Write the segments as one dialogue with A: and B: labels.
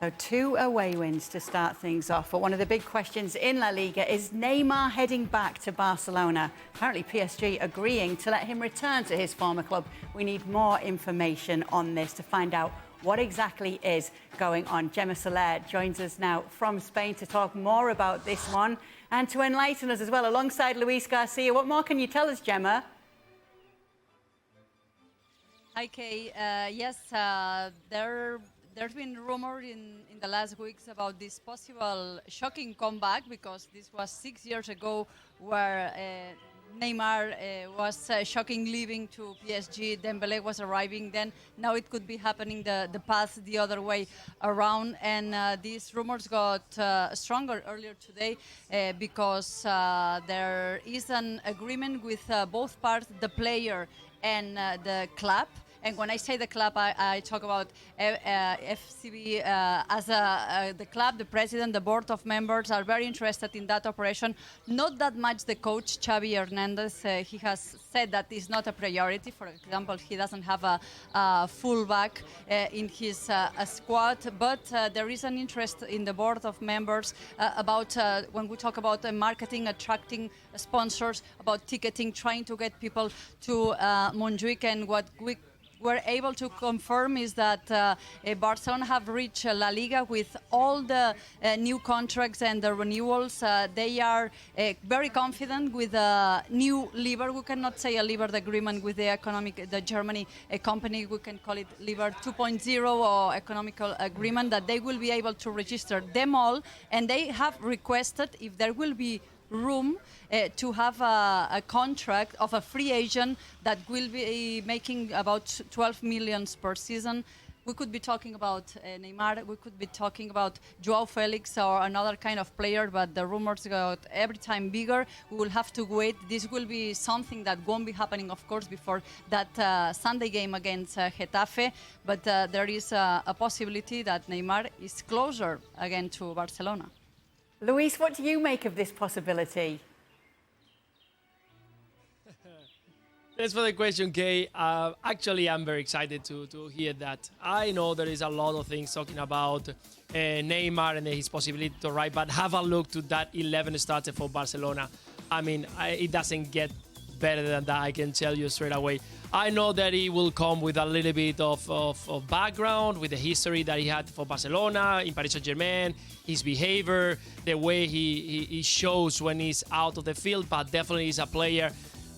A: So 2 away wins to start things off. But one of the big questions in La Liga is Neymar heading back to Barcelona. Apparently PSG agreeing to let him return to his former club. We need more information on this to find out what exactly is going on. Gemma Soler joins us now from Spain to talk more about this one and to enlighten us as well alongside Luis Garcia. What more can you tell us, Gemma?
B: Hi, Kay. Yes, there's been rumor in the last weeks about this possible shocking comeback, because this was 6 years ago where Neymar was shocking leaving to PSG. Dembélé was arriving then. Now it could be happening the path the other way around. And these rumors got stronger earlier today because there is an agreement with both parts, the player and the club. And when I say the club, I talk about FCB as the club, the president, the board of members are very interested in that operation. Not that much the coach, Xavi Hernandez. He has said that is not a priority. For example, he doesn't have a fullback in his squad. But there is an interest in the board of members about when we talk about marketing, attracting sponsors, about ticketing, trying to get people to Montjuic. And what we're able to confirm is that Barcelona have reached La Liga with all the new contracts and the renewals. They are very confident with a new LIBOR. We cannot say a LIBOR agreement with the Germany company. We can call it LIBOR 2.0 or economical agreement, that they will be able to register them all. And they have requested, if there will be room, to have a contract of a free agent that will be making about 12 million per season. We could be talking about Neymar, we could be talking about Joao Felix or another kind of player, but the rumors got every time bigger. We will have to wait. This will be something that won't be happening, of course, before that Sunday game against Getafe, but there is a possibility that Neymar is closer again to Barcelona.
A: Luis, what do you make of this possibility?
C: Thanks for the question, Kay. Actually, I'm very excited to hear that. I know there is a lot of things talking about Neymar and his possibility to arrive, but have a look to that 11 starter for Barcelona. I mean, it doesn't get better than that, I can tell you straight away. I know that he will come with a little bit of background, with the history that he had for Barcelona, in Paris Saint-Germain, his behavior, the way he shows when he's out of the field, but definitely he's a player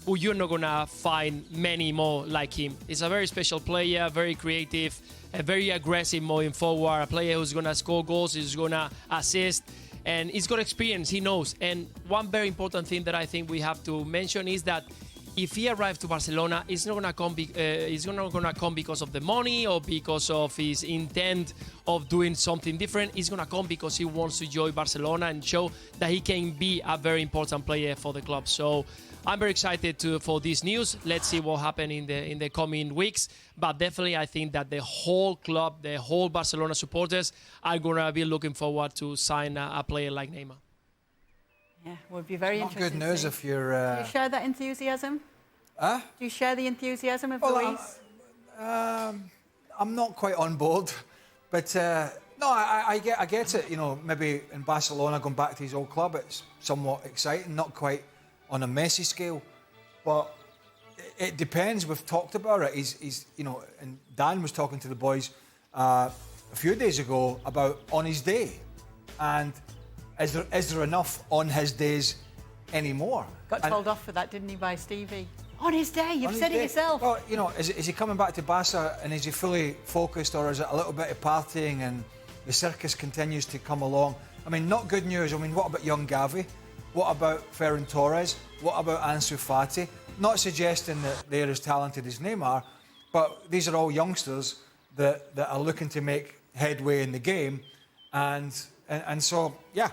C: who you're not going to find many more like him. He's a very special player, very creative, very aggressive moving forward, a player who's going to score goals, he's going to assist, and he's got experience, he knows. And one very important thing that I think we have to mention is that if he arrives to Barcelona, it's not gonna come. It's not gonna come because of the money or because of his intent of doing something different. It's gonna come because he wants to join Barcelona and show that he can be a very important player for the club. So I'm very excited for this news. Let's see what happens in the coming weeks. But definitely, I think that the whole club, the whole Barcelona supporters, are gonna be looking forward to sign a player like Neymar.
A: Yeah, would be very interesting.
D: Not good news if you're...
A: Do you share that enthusiasm?
D: Huh?
A: Do you share the enthusiasm of Luis?
D: I'm not quite on board, but no, I get it. You know, maybe in Barcelona, going back to his old club, it's somewhat exciting, not quite on a Messi scale, but it depends. We've talked about it. He's you know, and Dan was talking to the boys a few days ago about on his day, and is there enough on his days anymore?
A: Got told off for that, didn't he, by Stevie? On his day, you've said it yourself.
D: Well, you know, is he coming back to Barca and is he fully focused, or is it a little bit of partying and the circus continues to come along? I mean, not good news. I mean, what about young Gavi? What about Ferran Torres? What about Ansu Fati? Not suggesting that they're as talented as Neymar, but these are all youngsters that are looking to make headway in the game. And so, yeah,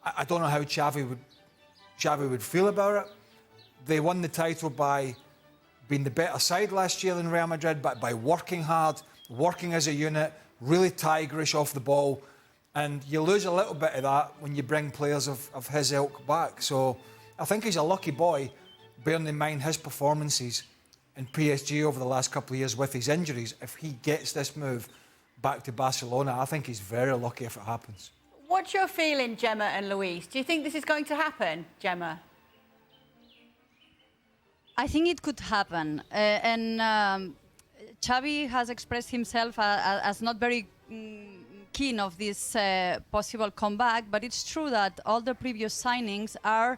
D: I don't know how Xavi would feel about it. They won the title by being the better side last year than Real Madrid, but by working hard, working as a unit, really tigerish off the ball. And you lose a little bit of that when you bring players of his ilk back. So I think he's a lucky boy, bearing in mind his performances in PSG over the last couple of years with his injuries. If he gets this move back to Barcelona. I think he's very lucky if it happens.
A: What's your feeling, Gemma and Luis? Do you think this is going to happen, Gemma?
B: I think it could happen. Xavi has expressed himself as not very keen of this possible comeback, but it's true that all the previous signings are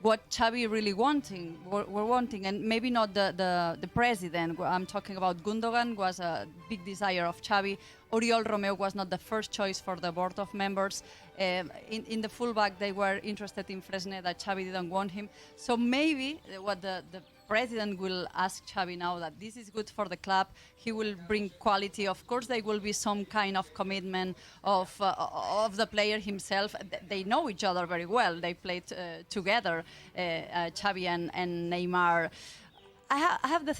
B: what Xavi really were wanting, and maybe not the president. I'm talking about Gundogan was a big desire of Xavi. Oriol Romeu was not the first choice for the board of members. In the fullback, they were interested in Fresne, that Xavi didn't want him. So maybe what the president will ask Xavi now, that this is good for the club, he will bring quality. Of course, there will be some kind of commitment of the player himself. They know each other very well. They played together, Xavi and Neymar. I have the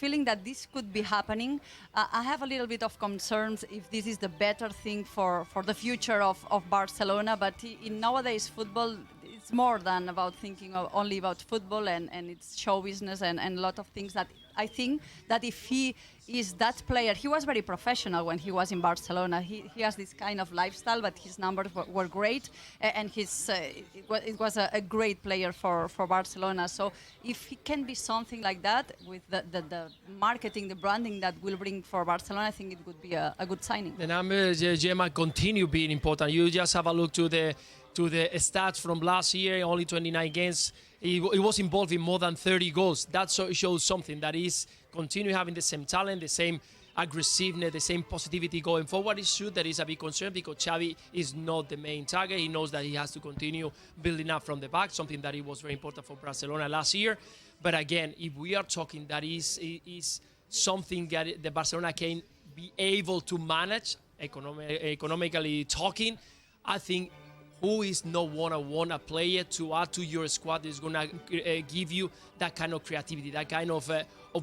B: feeling that this could be happening. I have a little bit of concerns if this is the better thing for the future of Barcelona, but in nowadays football, it's more than about thinking only about football, and it's show business and a lot of things that I think that if he is that player, he was very professional when he was in Barcelona. He has this kind of lifestyle, but his numbers were great, and it was a great player for Barcelona. So if he can be something like that with the marketing, the branding that will bring for Barcelona, I think it would be a good signing.
C: The numbers, Gemma, continue being important. You just have a look to the stats from last year, only 29 games. He was involved in more than 30 goals. That shows something, that he's continue having the same talent, the same aggressiveness, the same positivity going forward. It's true that is a big concern because Xavi is not the main target. He knows that he has to continue building up from the back, something that it was very important for Barcelona last year. But again, if we are talking that is something that the Barcelona can be able to manage, economically talking, I think who is not want a player to add to your squad is going to give you that kind of creativity, that kind of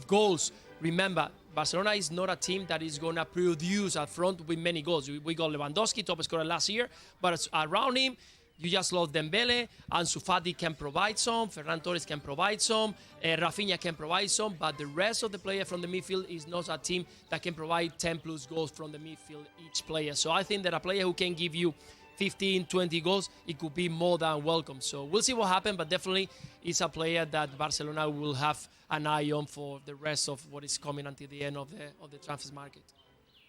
C: goals. Remember, Barcelona is not a team that is going to produce up front with many goals. We got Lewandowski, top scorer last year, but around him, you just lost Dembele, Ansu Fati can provide some, Ferran Torres can provide some, Rafinha can provide some, but the rest of the players from the midfield is not a team that can provide 10 plus goals from the midfield each player. So I think that a player who can give you 15, 20 goals, it could be more than welcome. So we'll see what happens, but definitely it's a player that Barcelona will have an eye on for the rest of what is coming until the end of the transfer market.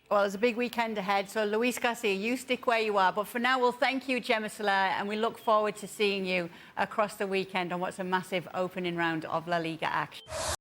A: Well, there's a big weekend ahead, so Luis Garcia, you stick where you are. But for now, we'll thank you, Gemma Soler, and we look forward to seeing you across the weekend on what's a massive opening round of La Liga action.